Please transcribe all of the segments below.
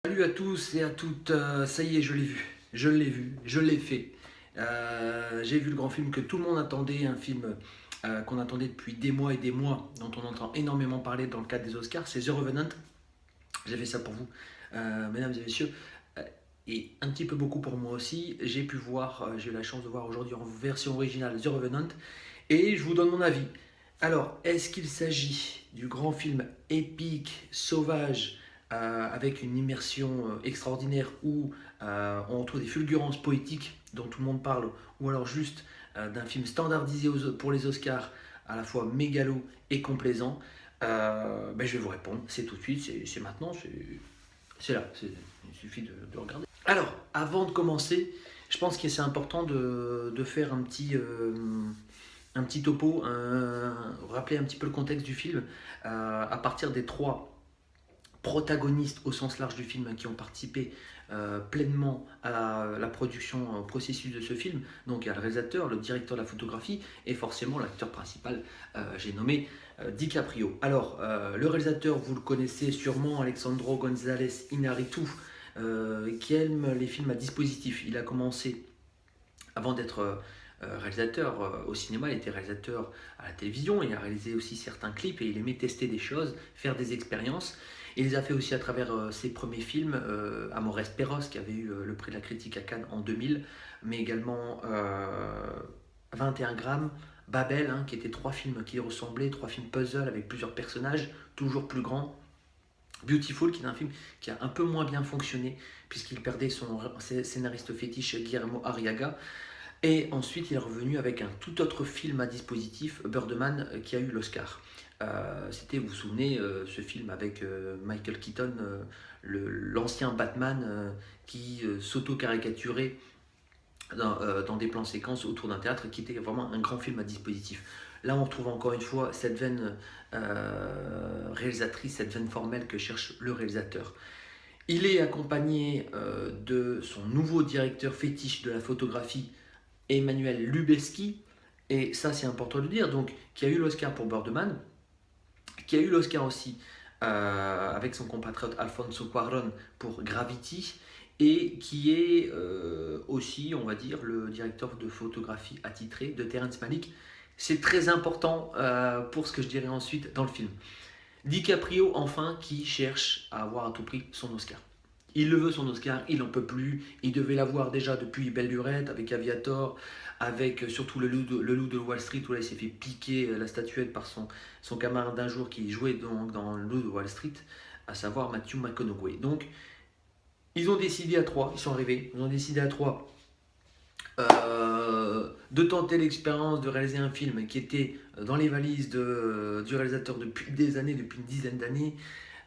Salut à tous et à toutes, ça y est, je l'ai vu, je l'ai fait. J'ai vu le grand film que tout le monde attendait, un film qu'on attendait depuis des mois et des mois, dont on entend énormément parler dans le cadre des Oscars, c'est The Revenant. J'ai fait ça pour vous, mesdames et messieurs, euh, et un petit peu beaucoup pour moi aussi. J'ai eu la chance de voir aujourd'hui en version originale The Revenant, et je vous donne mon avis. Alors, est-ce qu'il s'agit du grand film épique, sauvage, avec une immersion extraordinaire où on retrouve des fulgurances poétiques dont tout le monde parle, ou alors juste d'un film standardisé pour les Oscars, à la fois mégalo et complaisant? Je vais vous répondre, c'est tout de suite, c'est maintenant, c'est là, il suffit de regarder. Alors, avant de commencer, je pense que c'est important de faire un petit topo, rappeler un petit peu le contexte du film, à partir des trois protagonistes au sens large du film qui ont participé pleinement à la production, au processus de ce film. Donc il y a le réalisateur, le directeur de la photographie et forcément l'acteur principal, j'ai nommé DiCaprio. Alors le réalisateur, vous le connaissez sûrement, Alejandro González Iñárritu, qui aime les films à dispositif. Il a commencé avant d'être réalisateur au cinéma, il était réalisateur à la télévision, il a réalisé aussi certains clips et il aimait tester des choses, faire des expériences. Il les a fait aussi à travers ses premiers films, Amores Perros, qui avait eu le prix de la critique à Cannes en 2000, mais également 21 grammes, Babel, hein, qui étaient trois films qui ressemblaient, trois films puzzle avec plusieurs personnages, toujours plus grands. Beautiful, qui est un film qui a un peu moins bien fonctionné, puisqu'il perdait son scénariste fétiche Guillermo Arriaga. Et ensuite, il est revenu avec un tout autre film à dispositif, Birdman, qui a eu l'Oscar. C'était, vous vous souvenez, ce film avec Michael Keaton, l'ancien Batman, qui s'auto-caricaturait dans des plans séquences autour d'un théâtre, qui était vraiment un grand film à dispositif. Là, on retrouve encore une fois cette veine réalisatrice, cette veine formelle que cherche le réalisateur. Il est accompagné de son nouveau directeur fétiche de la photographie, Emmanuel Lubezki, et ça c'est important de le dire, donc qui a eu l'Oscar pour Birdman, qui a eu l'Oscar aussi avec son compatriote Alfonso Cuarón pour Gravity, et qui est aussi, on va dire, le directeur de photographie attitré de Terrence Malick. C'est très important pour ce que je dirais ensuite dans le film. DiCaprio, enfin, qui cherche à avoir à tout prix son Oscar. Il le veut, son Oscar, il n'en peut plus. Il devait l'avoir déjà depuis Belle Lurette, avec Aviator, avec surtout le loup de Wall Street, où là il s'est fait piquer la statuette par son camarade d'un jour qui jouait dans le loup de Wall Street, à savoir Matthew McConaughey. Donc, ils ont décidé à trois, ils sont arrivés, ils ont décidé à trois de tenter l'expérience de réaliser un film qui était dans les valises du réalisateur depuis des années, depuis une dizaine d'années.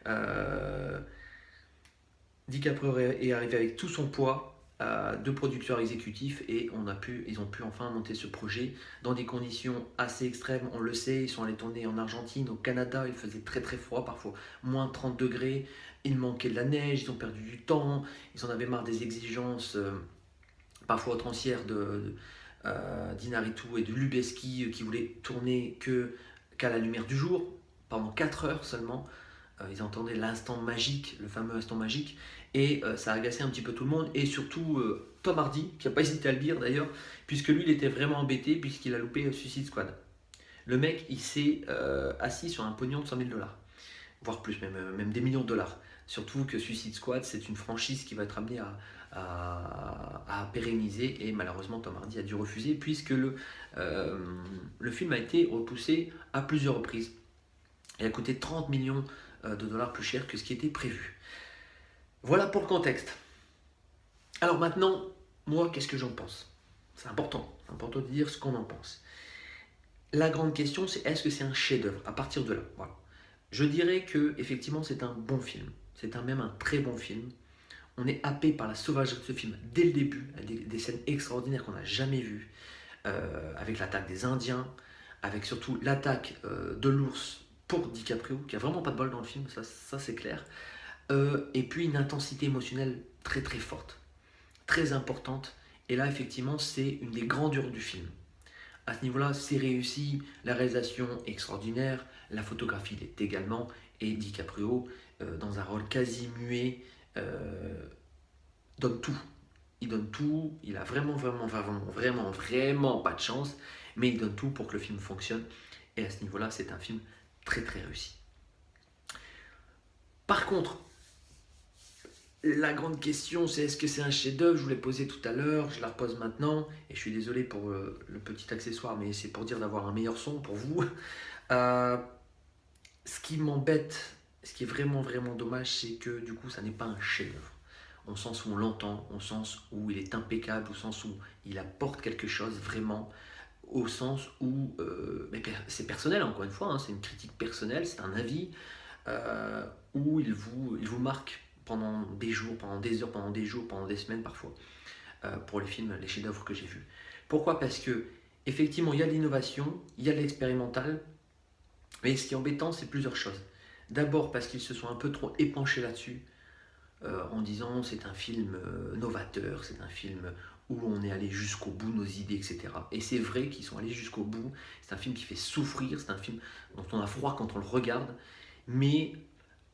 Euh, DiCaprio est arrivé avec tout son poids de producteur exécutif et ils ont pu enfin monter ce projet dans des conditions assez extrêmes. On le sait, ils sont allés tourner en Argentine, au Canada, il faisait très très froid, parfois moins 30 degrés, il manquait de la neige, ils ont perdu du temps, ils en avaient marre des exigences parfois outrancières d'Iñárritu et de Lubezki qui voulaient tourner qu'à la lumière du jour, pendant 4 heures seulement. Ils entendaient l'instant magique, le fameux instant magique, et ça a agacé un petit peu tout le monde, et surtout Tom Hardy, qui n'a pas hésité à le dire d'ailleurs, puisque lui il était vraiment embêté, puisqu'il a loupé Suicide Squad. Le mec il s'est assis sur un pognon de 100 000 dollars, voire plus, même des millions de dollars. Surtout que Suicide Squad c'est une franchise qui va être amenée à pérenniser, et malheureusement Tom Hardy a dû refuser, puisque le film a été repoussé à plusieurs reprises. Il a coûté 30 millions de dollars plus cher que ce qui était prévu. Voilà pour le contexte. Alors maintenant, moi, qu'est-ce que j'en pense? C'est important de dire ce qu'on en pense. La grande question, c'est est-ce que c'est un chef-d'œuvre à partir de là? Voilà. Je dirais que effectivement, c'est un bon film. Même un très bon film. On est happé par la sauvagerie de ce film dès le début, avec des scènes extraordinaires qu'on n'a jamais vues, avec l'attaque des Indiens, avec surtout l'attaque de l'ours pour DiCaprio, qui a vraiment pas de bol dans le film, ça c'est clair. Et puis une intensité émotionnelle très très forte, très importante. Et là, effectivement, c'est une des grandeurs du film. À ce niveau-là, c'est réussi, la réalisation extraordinaire, la photographie l'est également, et DiCaprio, dans un rôle quasi muet, donne tout. Il donne tout, il a vraiment pas de chance, mais il donne tout pour que le film fonctionne. Et à ce niveau-là, c'est un film très très réussi. Par contre, la grande question, c'est est-ce que c'est un chef-d'œuvre? Je vous l'ai posé tout à l'heure, je la repose maintenant, et je suis désolé pour le petit accessoire, mais c'est pour dire d'avoir un meilleur son pour vous. Ce qui m'embête, ce qui est vraiment dommage, c'est que du coup, ça n'est pas un chef-d'œuvre. Au sens où on l'entend, au sens où il est impeccable, au sens où il apporte quelque chose vraiment, au sens où c'est personnel, encore une fois, hein, c'est une critique personnelle, c'est un avis, où il vous marque pendant des jours, pendant des heures, pendant des jours, pendant des semaines parfois, pour les films, les chefs-d'œuvre que j'ai vus. Pourquoi? Parce que effectivement, il y a de l'innovation, il y a de l'expérimental, mais ce qui est embêtant, c'est plusieurs choses. D'abord parce qu'ils se sont un peu trop épanchés là-dessus, en disant c'est un film novateur, c'est un film où on est allé jusqu'au bout de nos idées, etc. Et c'est vrai qu'ils sont allés jusqu'au bout, c'est un film qui fait souffrir, c'est un film dont on a froid quand on le regarde, mais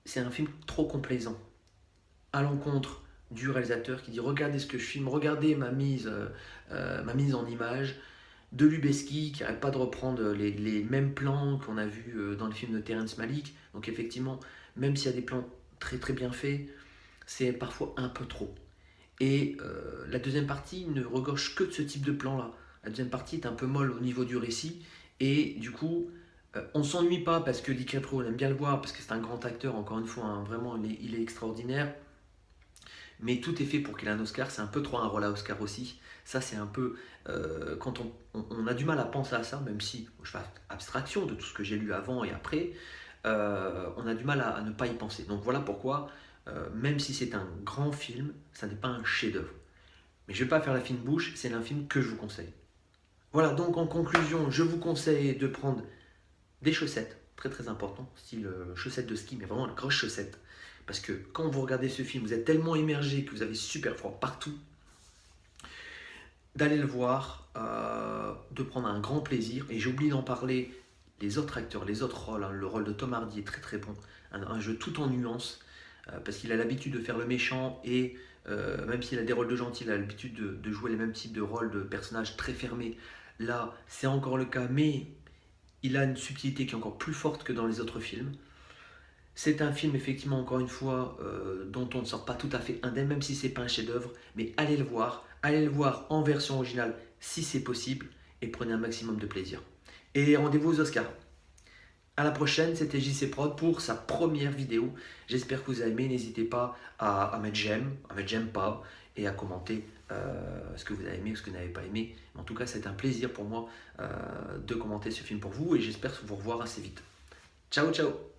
c'est un film trop complaisant, à l'encontre du réalisateur qui dit regardez ce que je filme, regardez ma mise en image, de Lubeski qui n'arrête pas de reprendre les mêmes plans qu'on a vus dans le film de Terrence Malick. Donc effectivement, même s'il y a des plans très très bien faits, c'est parfois un peu trop. Et la deuxième partie ne regorge que de ce type de plan-là. La deuxième partie est un peu molle au niveau du récit, et du coup, on ne s'ennuie pas parce que DiCaprio, on aime bien le voir, parce que c'est un grand acteur, encore une fois, hein, vraiment, il est extraordinaire. Mais tout est fait pour qu'il ait un Oscar, c'est un peu trop un rôle à Oscar aussi. Ça, c'est un peu. Quand on a du mal à penser à ça, même si je fais abstraction de tout ce que j'ai lu avant et après, on a du mal à ne pas y penser. Donc voilà pourquoi, même si c'est un grand film, ça n'est pas un chef-d'œuvre. Mais je ne vais pas faire la fine bouche, c'est un film que je vous conseille. Voilà, donc en conclusion, je vous conseille de prendre des chaussettes, très très important, style chaussettes de ski, mais vraiment la grosse chaussette. Parce que quand vous regardez ce film, vous êtes tellement immergé que vous avez super froid partout, d'aller le voir, de prendre un grand plaisir. Et j'ai oublié d'en parler, les autres acteurs, les autres rôles, hein. Le rôle de Tom Hardy est très très bon, un jeu tout en nuances, parce qu'il a l'habitude de faire le méchant, et même s'il a des rôles de gentil, il a l'habitude de jouer les mêmes types de rôles de personnages très fermés. Là, c'est encore le cas, mais il a une subtilité qui est encore plus forte que dans les autres films. C'est un film, effectivement, encore une fois, dont on ne sort pas tout à fait indemne, même si c'est pas un chef-d'œuvre, mais allez le voir en version originale si c'est possible, et prenez un maximum de plaisir. Et rendez-vous aux Oscars. À la prochaine, c'était JC Prod pour sa première vidéo. J'espère que vous avez aimé. N'hésitez pas à mettre j'aime, à mettre j'aime pas, et à commenter ce que vous avez aimé ou ce que vous n'avez pas aimé. En tout cas, c'est un plaisir pour moi de commenter ce film pour vous, et j'espère vous revoir assez vite. Ciao, ciao!